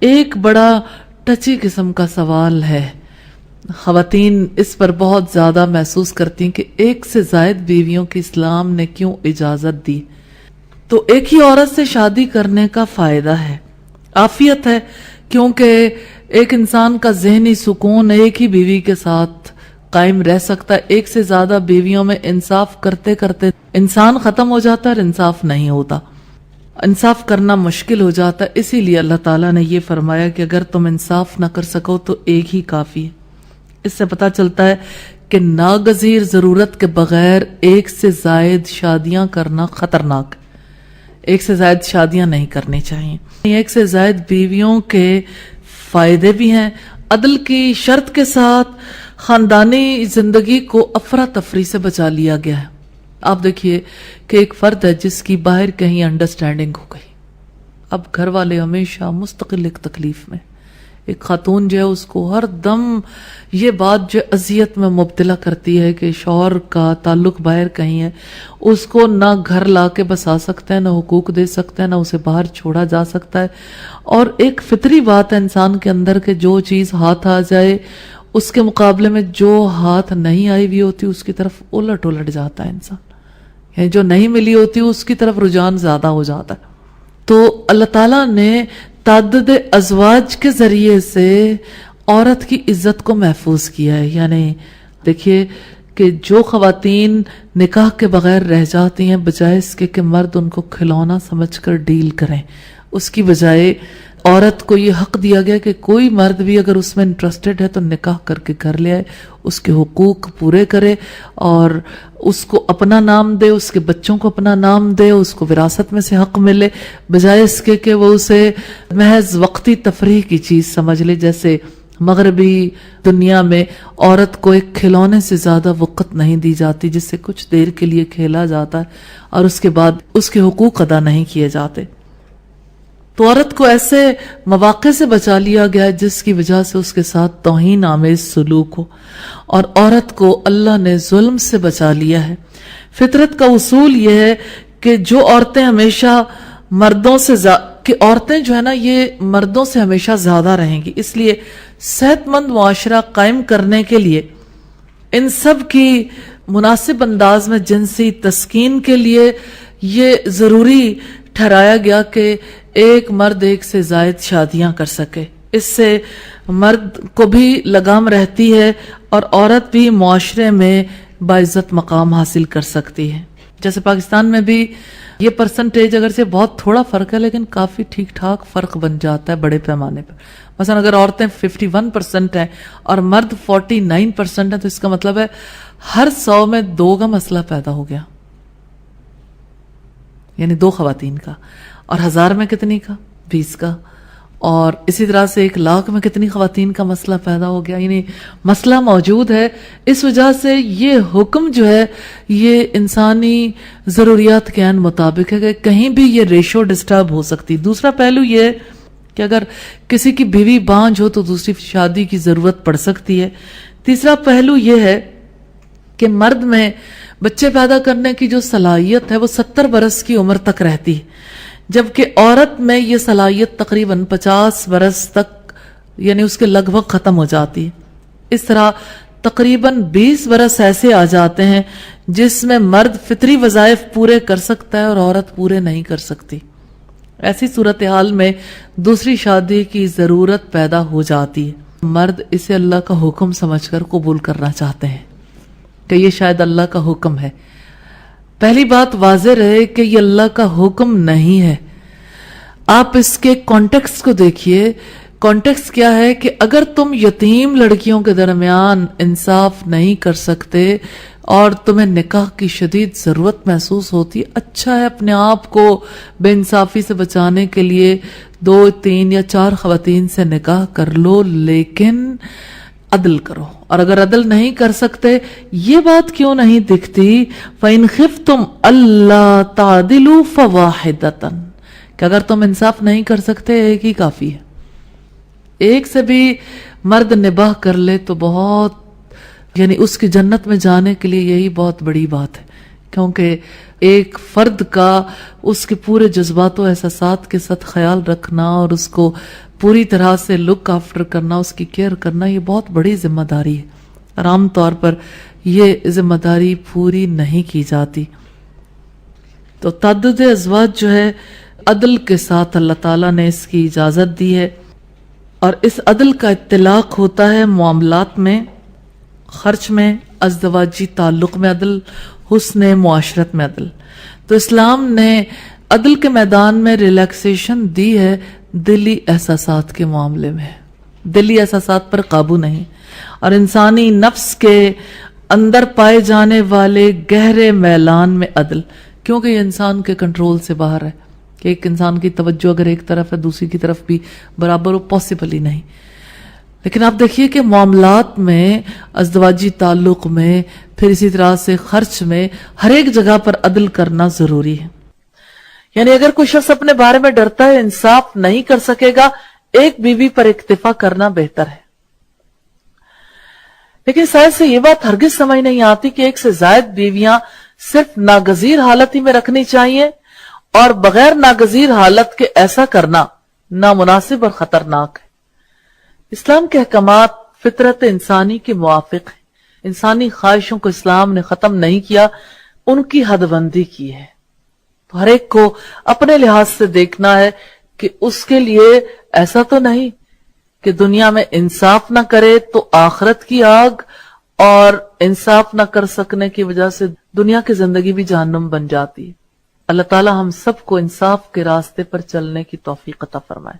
ایک بڑا ٹچی قسم کا سوال ہے، خواتین اس پر بہت زیادہ محسوس کرتی ہیں کہ ایک سے زائد بیویوں کی اسلام نے کیوں اجازت دی؟ تو ایک ہی عورت سے شادی کرنے کا فائدہ ہے، عافیت ہے، کیونکہ ایک انسان کا ذہنی سکون ایک ہی بیوی کے ساتھ قائم رہ سکتا ہے۔ ایک سے زیادہ بیویوں میں انصاف کرتے کرتے انسان ختم ہو جاتا ہے اور انصاف نہیں ہوتا، انصاف کرنا مشکل ہو جاتا ہے۔ اسی لیے اللہ تعالیٰ نے یہ فرمایا کہ اگر تم انصاف نہ کر سکو تو ایک ہی کافی ہے۔ اس سے پتہ چلتا ہے کہ ناگزیر ضرورت کے بغیر ایک سے زائد شادیاں کرنا خطرناک ہے، ایک سے زائد شادیاں نہیں کرنی چاہیے۔ ایک سے زائد بیویوں کے فائدے بھی ہیں، عدل کی شرط کے ساتھ خاندانی زندگی کو افراتفری سے بچا لیا گیا ہے۔ آپ دیکھیے کہ ایک فرد ہے جس کی باہر کہیں انڈرسٹینڈنگ ہو گئی، اب گھر والے ہمیشہ مستقل ایک تکلیف میں، ایک خاتون جو ہے اس کو ہر دم یہ بات جو اذیت میں مبتلا کرتی ہے کہ شوہر کا تعلق باہر کہیں ہے، اس کو نہ گھر لا کے بسا سکتا ہے، نہ حقوق دے سکتا ہے، نہ اسے باہر چھوڑا جا سکتا ہے۔ اور ایک فطری بات ہے انسان کے اندر کہ جو چیز ہاتھ آ جائے اس کے مقابلے میں جو ہاتھ نہیں آئی ہوئی ہوتی اس کی طرف الٹ جاتا ہے انسان، یعنی جو نہیں ملی ہوتی اس کی طرف رجحان زیادہ ہو جاتا ہے۔ تو اللہ تعالیٰ نے تعدد ازواج کے ذریعے سے عورت کی عزت کو محفوظ کیا ہے۔ یعنی دیکھیے کہ جو خواتین نکاح کے بغیر رہ جاتی ہیں، بجائے اس کے کہ مرد ان کو کھلونا سمجھ کر ڈیل کریں، اس کی بجائے عورت کو یہ حق دیا گیا کہ کوئی مرد بھی اگر اس میں انٹرسٹڈ ہے تو نکاح کر کے گھر لے آئے، اس کے حقوق پورے کرے اور اس کو اپنا نام دے، اس کے بچوں کو اپنا نام دے، اس کو وراثت میں سے حق ملے، بجائے اس کے کہ وہ اسے محض وقتی تفریح کی چیز سمجھ لے۔ جیسے مغربی دنیا میں عورت کو ایک کھلونے سے زیادہ وقت نہیں دی جاتی جس سے کچھ دیر کے لیے کھیلا جاتا ہے اور اس کے بعد اس کے حقوق ادا نہیں کیے جاتے۔ تو عورت کو ایسے مواقع سے بچا لیا گیا جس کی وجہ سے اس کے ساتھ توہین آمیز سلوک ہو، اور عورت کو اللہ نے ظلم سے بچا لیا ہے۔ فطرت کا اصول یہ ہے کہ جو عورتیں ہمیشہ مردوں سے کہ عورتیں جو ہے نا یہ مردوں سے ہمیشہ زیادہ رہیں گی، اس لیے صحت مند معاشرہ قائم کرنے کے لیے ان سب کی مناسب انداز میں جنسی تسکین کے لیے یہ ضروری ٹھہرایا گیا کہ ایک مرد ایک سے زائد شادیاں کر سکے۔ اس سے مرد کو بھی لگام رہتی ہے اور عورت بھی معاشرے میں باعزت مقام حاصل کر سکتی ہے۔ جیسے پاکستان میں بھی یہ پرسنٹیج اگر سے بہت تھوڑا فرق ہے لیکن کافی ٹھیک ٹھاک فرق بن جاتا ہے بڑے پیمانے پر۔ مثلا اگر عورتیں 51% ہیں اور مرد 49% ہیں تو اس کا مطلب ہے ہر 100 میں 2 کا مسئلہ پیدا ہو گیا، یعنی 2 خواتین کا، اور 1000 میں کتنی کا؟ 20 کا، اور اسی طرح سے 1,00,000 میں کتنی خواتین کا مسئلہ پیدا ہو گیا، یعنی مسئلہ موجود ہے۔ اس وجہ سے یہ حکم جو ہے یہ انسانی ضروریات کے عین مطابق ہے کہ کہیں بھی یہ ریشو ڈسٹرب ہو سکتی۔ دوسرا پہلو یہ ہے کہ اگر کسی کی بیوی بانجھ ہو تو دوسری شادی کی ضرورت پڑ سکتی ہے۔ تیسرا پہلو یہ ہے کہ مرد میں بچے پیدا کرنے کی جو صلاحیت ہے وہ 70 برس کی عمر تک رہتی ہے، جبکہ عورت میں یہ صلاحیت تقریباً 50 برس تک یعنی اس کے لگ بھگ ختم ہو جاتی ہے۔ اس طرح تقریباً 20 برس ایسے آ جاتے ہیں جس میں مرد فطری وظائف پورے کر سکتا ہے اور عورت پورے نہیں کر سکتی۔ ایسی صورتحال میں دوسری شادی کی ضرورت پیدا ہو جاتی ہے۔ مرد اسے اللہ کا حکم سمجھ کر قبول کرنا چاہتے ہیں کہ یہ شاید اللہ کا حکم ہے۔ پہلی بات واضح رہے کہ یہ اللہ کا حکم نہیں ہے۔ آپ اس کے کانٹیکسٹ کو دیکھیے۔ کانٹیکسٹ کیا ہے کہ اگر تم یتیم لڑکیوں کے درمیان انصاف نہیں کر سکتے اور تمہیں نکاح کی شدید ضرورت محسوس ہوتی، اچھا ہے اپنے آپ کو بے انصافی سے بچانے کے لیے 2، 3 یا 4 خواتین سے نکاح کر لو، لیکن عدل کرو۔ اور اگر عدل نہیں کر سکتے، یہ بات کیوں نہیں دکھتی فَإِنْ خِفْتُمْ أَلَّا تَعْدِلُوا فَوَاحِدَةً، کہ اگر تم انصاف نہیں کر سکتے ایک ہی کافی ہے۔ ایک سے بھی مرد نباہ کر لے تو بہت، یعنی اس کی جنت میں جانے کے لیے یہی بہت بڑی بات ہے، کیونکہ ایک فرد کا اس کے پورے جذبات و احساسات کے ساتھ خیال رکھنا اور اس کو پوری طرح سے لک آفٹر کرنا، اس کی کیئر کرنا، یہ بہت بڑی ذمہ داری ہے، اور عام طور پر یہ ذمہ داری پوری نہیں کی جاتی۔ تو تعدد ازواج جو ہے عدل کے ساتھ اللہ تعالیٰ نے اس کی اجازت دی ہے، اور اس عدل کا اطلاق ہوتا ہے معاملات میں، خرچ میں، ازدواجی تعلق میں عدل، حسن معاشرت میں عدل۔ تو اسلام نے عدل کے میدان میں ریلیکسیشن دی ہے دلی احساسات کے معاملے میں، دلی احساسات پر قابو نہیں، اور انسانی نفس کے اندر پائے جانے والے گہرے میلان میں عدل، کیونکہ یہ انسان کے کنٹرول سے باہر ہے کہ ایک انسان کی توجہ اگر ایک طرف ہے دوسری کی طرف بھی برابر ہو، پاسبل ہی نہیں۔ لیکن آپ دیکھیے کہ معاملات میں، ازدواجی تعلق میں، پھر اسی طرح سے خرچ میں، ہر ایک جگہ پر عدل کرنا ضروری ہے۔ یعنی اگر کوئی شخص اپنے بارے میں ڈرتا ہے، انصاف نہیں کر سکے گا، ایک بیوی پر اکتفا کرنا بہتر ہے۔ لیکن شاید سے یہ بات ہرگز سمجھ نہیں آتی کہ ایک سے زائد بیویاں صرف ناگزیر حالت ہی میں رکھنی چاہیے، اور بغیر ناگزیر حالت کے ایسا کرنا نامناسب اور خطرناک ہے۔ اسلام کے احکامات فطرت انسانی کے موافق ہیں، انسانی خواہشوں کو اسلام نے ختم نہیں کیا، ان کی حد بندی کی ہے۔ تو ہر ایک کو اپنے لحاظ سے دیکھنا ہے کہ اس کے لیے ایسا تو نہیں کہ دنیا میں انصاف نہ کرے تو آخرت کی آگ، اور انصاف نہ کر سکنے کی وجہ سے دنیا کی زندگی بھی جہنم بن جاتی ہے۔ اللہ تعالی ہم سب کو انصاف کے راستے پر چلنے کی توفیق عطا فرمائے۔